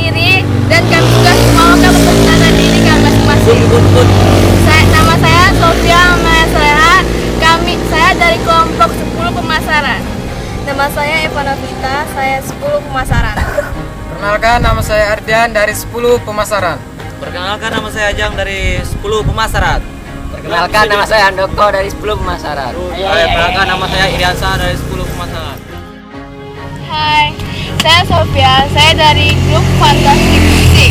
diri dan kami juga semua akan memperkenalkan diri kami masing-masing. Nama saya Sofia Maesreha. Saya dari kelompok 10 pemasaran. Nama saya Eva Novita, saya 10 pemasaran. Perkenalkan, nama saya Ardian dari 10 pemasaran. Perkenalkan, nama saya Ajang dari 10 pemasaran. Perkenalkan, nama saya Andoko dari 10 pemasaran. Perkenalkan, nama saya Iriansa dari 10 pemasaran. Hai, saya Sofia, saya dari grup Fantastic Six.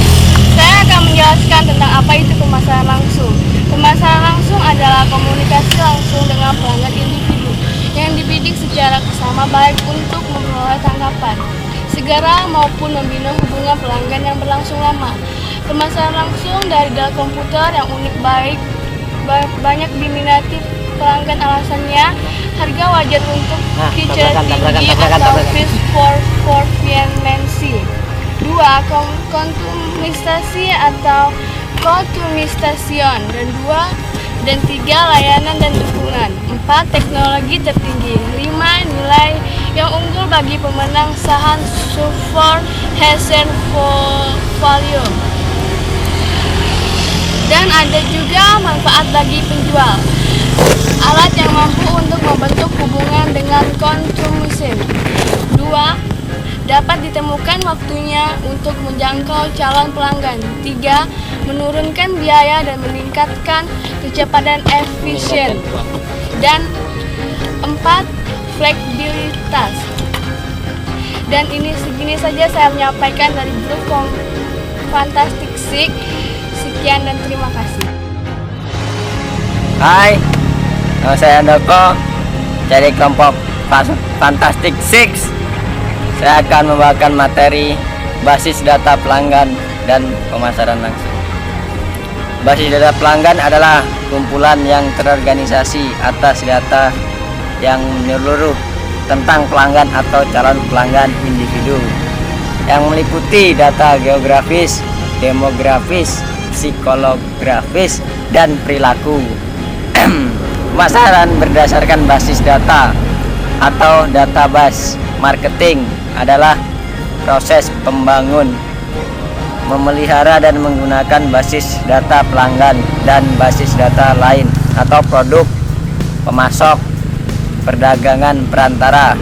Saya akan menjelaskan tentang apa itu pemasaran langsung. Pemasaran langsung adalah komunikasi langsung dengan pelanggan individu yang dibidik secara bersama baik untuk memperoleh tanggapan segera maupun membina hubungan pelanggan yang berlangsung lama. Pemasaran langsung dari dalam komputer yang unik banyak diminati pelanggan, alasannya harga wajar untuk feature tinggi atau fish for convenience. 2. Konsumisasi atau konsumistation dan 3. Layanan dan dukungan. 4. Teknologi tertinggi. 5. Nilai yang unggul bagi pemenang saham support hazard value. Dan ada juga manfaat bagi penjual. Alat yang mampu untuk membentuk hubungan dengan konsumen. 2. Dapat ditemukan waktunya untuk menjangkau calon pelanggan. 3. Menurunkan biaya dan meningkatkan kecepatan efisien. Dan 4. Fleksibilitas. Dan ini segini saja saya menyampaikan dari grup Fantastic Six. Sekian dan terima kasih. Hai, nama saya Andoko dari kelompok Fantastic Six. Saya akan membawakan materi basis data pelanggan dan pemasaran langsung. Basis data pelanggan adalah kumpulan yang terorganisasi atas data yang menyeluruh tentang pelanggan atau calon pelanggan individu yang meliputi data geografis, demografis, psikologis, dan perilaku. Pemasaran berdasarkan basis data atau database marketing adalah proses pembangun, memelihara dan menggunakan basis data pelanggan dan basis data lain atau produk pemasok perdagangan perantara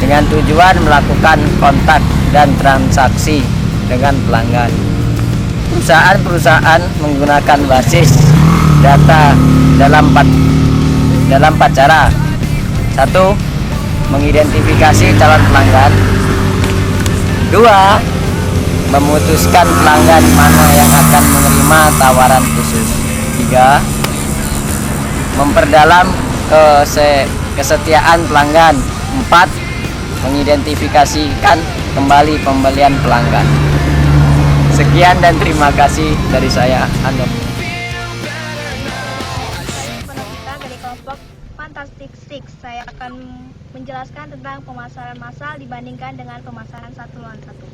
dengan tujuan melakukan kontak dan transaksi dengan pelanggan. Perusahaan-perusahaan menggunakan basis data dalam empat cara. 1. Mengidentifikasi calon pelanggan. 2. Memutuskan pelanggan mana yang akan menerima tawaran khusus. 3. Memperdalam kesetiaan pelanggan. 4. Mengidentifikasikan kembali pembelian pelanggan. Sekian dan terima kasih dari saya, Andok. Saya dari kelompok Fantastic Six. Saya akan menjelaskan tentang pemasaran massal dibandingkan dengan pemasaran satu lawan satu.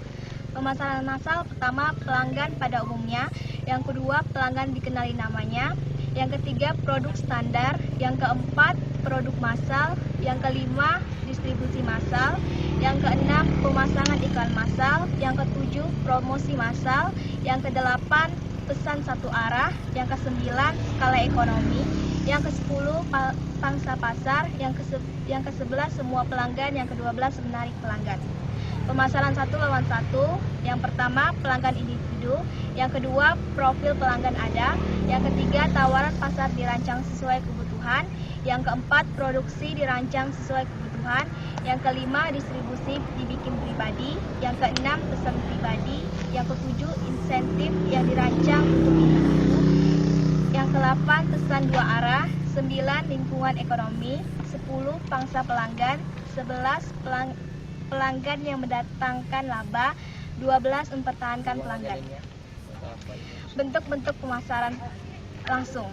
Pemasaran massal pertama, pelanggan pada umumnya. Yang kedua, pelanggan dikenali namanya. Yang ketiga, produk standar. Yang keempat, produk massal. Yang kelima, distribusi massal. Yang keenam, pemasangan iklan massal. Yang ketujuh, promosi massal. Yang kedelapan, pesan satu arah. Yang kesembilan, skala ekonomi. Yang ke-10, pangsa pasar. Yang ke-11, semua pelanggan. Yang ke-12, menarik pelanggan. Pemasaran satu lawan satu. Yang pertama, pelanggan individu. Yang kedua, profil pelanggan ada. Yang ketiga, tawaran pasar dirancang sesuai kebutuhan. Yang keempat, produksi dirancang sesuai kebutuhan. Yang kelima, distribusi dibikin pribadi. Yang keenam, pesan pribadi. Yang ketujuh, insentif yang dirancang untuk individu. Yang ke-8, pesan dua arah. 9, lingkungan ekonomi. 10, pangsa pelanggan. 11, pelanggan yang mendatangkan laba. 12, mempertahankan pelanggan. Bentuk-bentuk pemasaran langsung.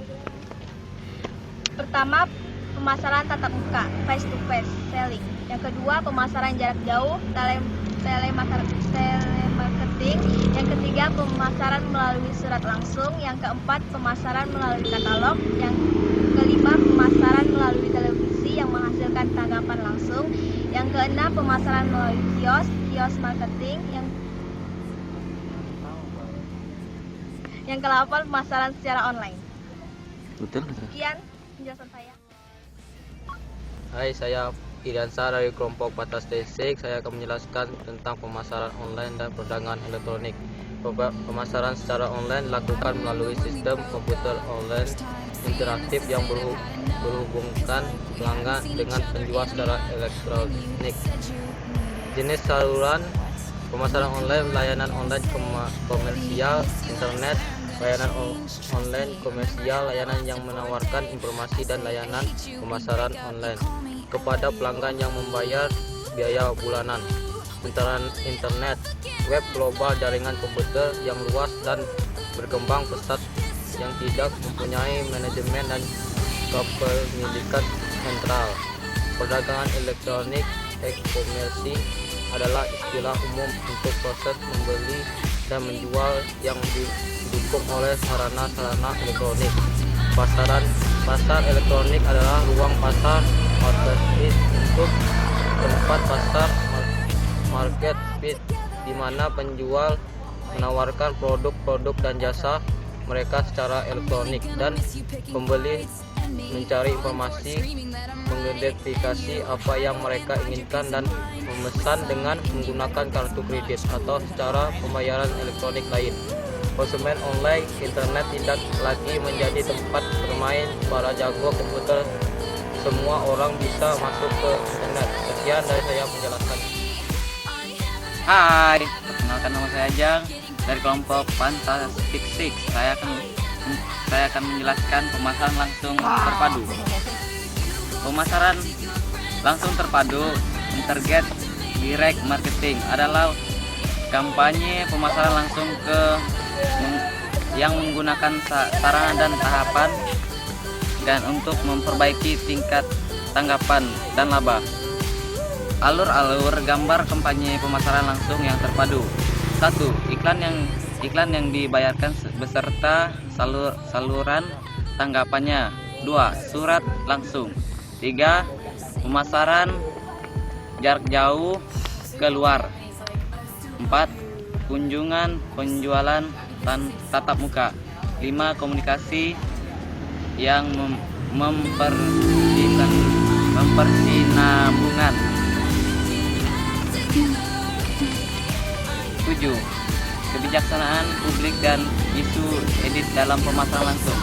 Pertama, pemasaran tatap muka, face to face selling. Yang kedua, pemasaran jarak jauh, telemarketing. Yang ketiga, pemasaran melalui surat langsung. Yang keempat, pemasaran melalui katalog. Yang kelima, pemasaran melalui televisi yang menghasilkan tanggapan langsung. Yang keenam, pemasaran melalui kios marketing. Yang ke-8, pemasaran secara online. Betul. Sekian penjelasan saya. Hai, saya Iriansa dari kelompok Fantastic Six. Saya akan menjelaskan tentang pemasaran online dan perdagangan elektronik. Pemasaran secara online dilakukan melalui sistem komputer online interaktif yang berhubungkan pelanggan dengan penjual secara elektronik. Jenis saluran pemasaran online: layanan online komersial, internet, layanan online komersial, layanan yang menawarkan informasi dan layanan pemasaran online kepada pelanggan yang membayar biaya bulanan. Internet, web global, jaringan komputer yang luas dan berkembang pesat yang tidak mempunyai manajemen dan kepemilikan sentral. Perdagangan elektronik, e-commerce, adalah istilah umum untuk proses membeli dan menjual yang didukung oleh sarana-sarana elektronik. Pasar elektronik adalah ruang pasar marketplace untuk tempat pasar marketplace di mana penjual menawarkan produk-produk dan jasa mereka secara elektronik dan pembeli mencari informasi, mengidentifikasi apa yang mereka inginkan dan memesan dengan menggunakan kartu kredit atau secara pembayaran elektronik lain. Konsumen online internet tidak lagi menjadi tempat bermain para jago komputer. Semua orang bisa masuk ke internet. Sekian dari saya menjelaskan. Hai, perkenalkan nama saya Ajang dari kelompok Fantastic Six. Saya akan menjelaskan pemasaran langsung terpadu. Pemasaran langsung terpadu (target direct marketing) adalah kampanye pemasaran langsung yang menggunakan sarana dan tahapan dan untuk memperbaiki tingkat tanggapan dan laba. Alur-alur gambar kampanye pemasaran langsung yang terpadu. 1. Iklan yang dibayarkan beserta saluran tanggapannya. 2. Surat langsung. 3. Pemasaran jarak jauh keluar. 4. Kunjungan penjualan tatap muka. 5. Komunikasi yang mempersinambungan. 7. Kebijaksanaan publik dan isu edit dalam pemasaran langsung.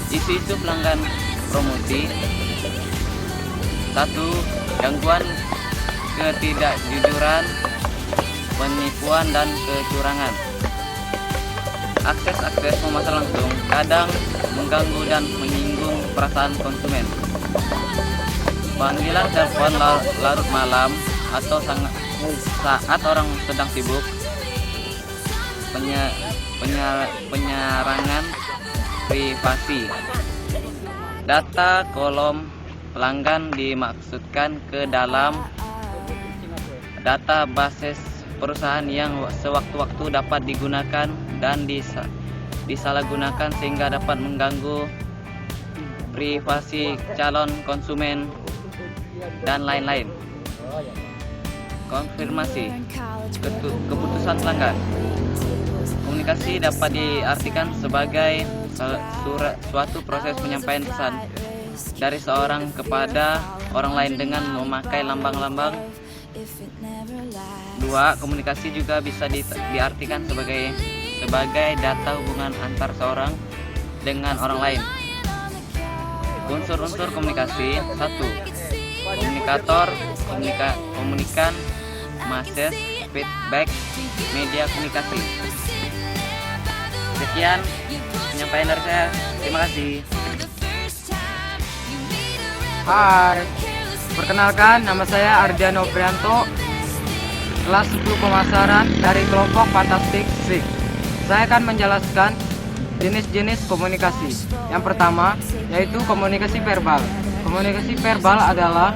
Isu-isu pelanggan promosi. 1. Gangguan ketidakjujuran, penipuan dan kecurangan. Akses pemasaran langsung kadang mengganggu dan menyinggung perasaan konsumen. Panggilan telepon larut malam atau saat orang sedang sibuk. Penyerangan privasi. Data kolom pelanggan dimasukkan ke dalam data basis perusahaan yang sewaktu-waktu dapat digunakan dan disalahgunakan sehingga dapat mengganggu privasi calon konsumen dan lain-lain. Konfirmasi keputusan pelanggan. Komunikasi dapat diartikan sebagai suatu proses penyampaian pesan dari seorang kepada orang lain dengan memakai lambang-lambang. 2. Komunikasi juga bisa diartikan sebagai data hubungan antar seorang dengan orang lain. Unsur-unsur komunikasi. 1. Komunikator, komunikan, message, feedback, media komunikasi. Sekian penyampaian dari saya. Terima kasih. Hai, perkenalkan nama saya Ardian Noprianto, kelas 10 pemasaran dari kelompok Fantastic Six. Saya akan menjelaskan jenis-jenis komunikasi. Yang pertama yaitu komunikasi verbal. Komunikasi verbal adalah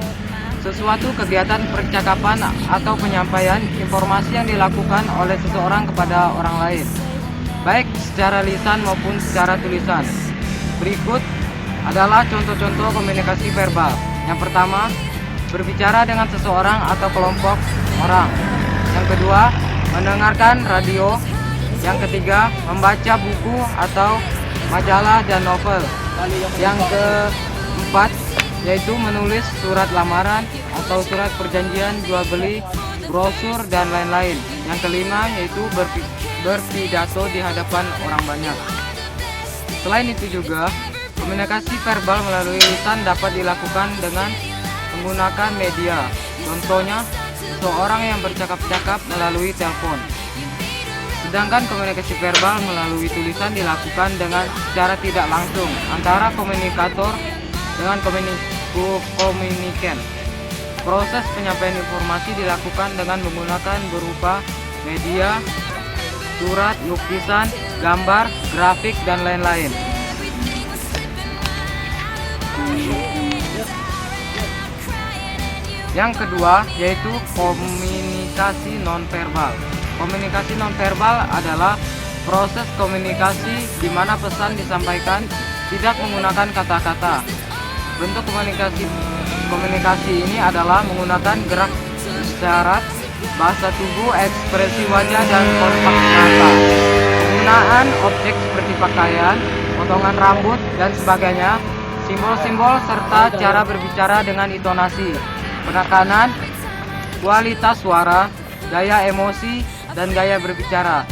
sesuatu kegiatan percakapan atau penyampaian informasi yang dilakukan oleh seseorang kepada orang lain, baik secara lisan maupun secara tulisan. Berikut adalah contoh-contoh komunikasi verbal. Yang pertama, berbicara dengan seseorang atau kelompok orang. Yang kedua, mendengarkan radio. Yang ketiga, membaca buku atau majalah dan novel. Yang keempat, yaitu menulis surat lamaran atau surat perjanjian jual beli, brosur, dan lain-lain. Yang kelima, yaitu berpidato di hadapan orang banyak. Selain itu juga, komunikasi verbal melalui lisan dapat dilakukan dengan menggunakan media. Contohnya, seseorang yang bercakap-cakap melalui telepon. Sedangkan komunikasi verbal melalui tulisan dilakukan dengan secara tidak langsung antara komunikator dengan komunikan. Proses penyampaian informasi dilakukan dengan menggunakan berupa media, surat, lukisan, gambar, grafik, dan lain-lain. Yang kedua, yaitu komunikasi nonverbal. Komunikasi nonverbal adalah proses komunikasi di mana pesan disampaikan tidak menggunakan kata-kata. Bentuk komunikasi ini adalah menggunakan gerak isyarat, bahasa tubuh, ekspresi wajah, dan kontak mata. Penggunaan objek seperti pakaian, potongan rambut, dan sebagainya, simbol-simbol, serta cara berbicara dengan intonasi, penekanan, kualitas suara, gaya emosi, dan gaya berbicara.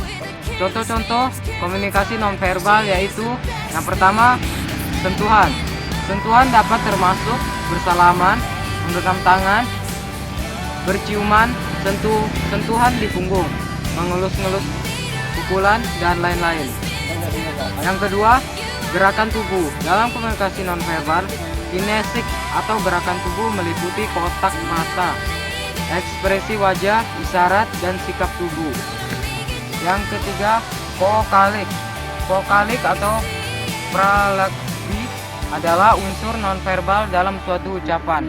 Contoh-contoh komunikasi nonverbal yaitu yang pertama, sentuhan. Sentuhan dapat termasuk bersalaman, menggenggam tangan, berciuman, sentuhan di punggung, mengelus-ngelus pukulan, dan lain-lain. Yang kedua, gerakan tubuh. Dalam komunikasi nonverbal, kinesik atau gerakan tubuh meliputi kontak mata, ekspresi wajah, isyarat, dan sikap tubuh. Yang ketiga, vokalik. Vokalik atau pralekti adalah unsur nonverbal dalam suatu ucapan,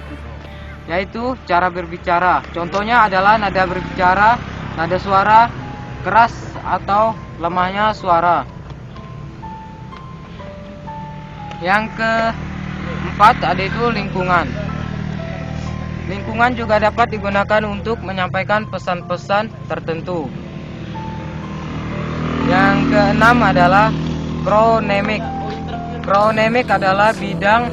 yaitu cara berbicara. Contohnya adalah nada berbicara, nada suara, keras atau lemahnya suara. Yang keempat ada itu lingkungan. Lingkungan juga dapat digunakan untuk menyampaikan pesan-pesan tertentu. Yang keenam adalah kronemik. Kronemik adalah bidang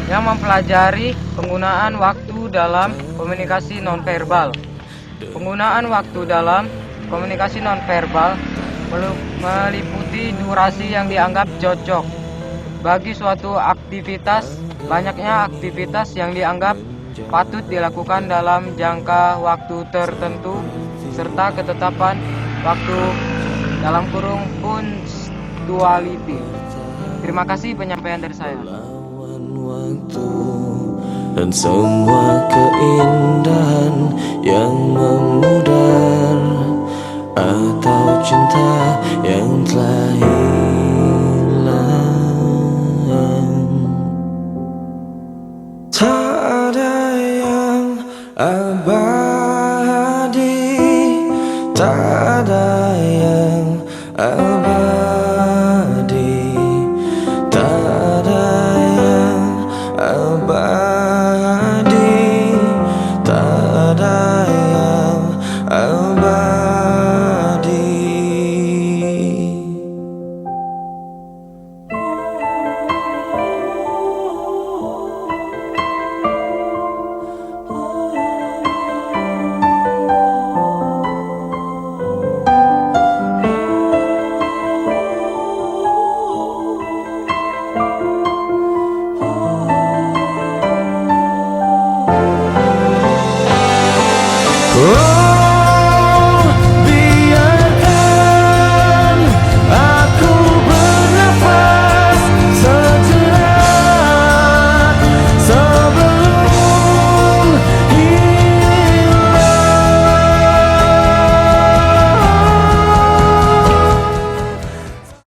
yang mempelajari penggunaan waktu dalam komunikasi nonverbal. Penggunaan waktu dalam komunikasi nonverbal meliputi durasi yang dianggap cocok bagi suatu aktivitas, banyaknya aktivitas yang dianggap patut dilakukan dalam jangka waktu tertentu, serta ketetapan waktu dalam kurung punctuality. Terima kasih penyampaian dari saya. Waktu dan semua keindahan yang memudar atau cinta yang telah hilang.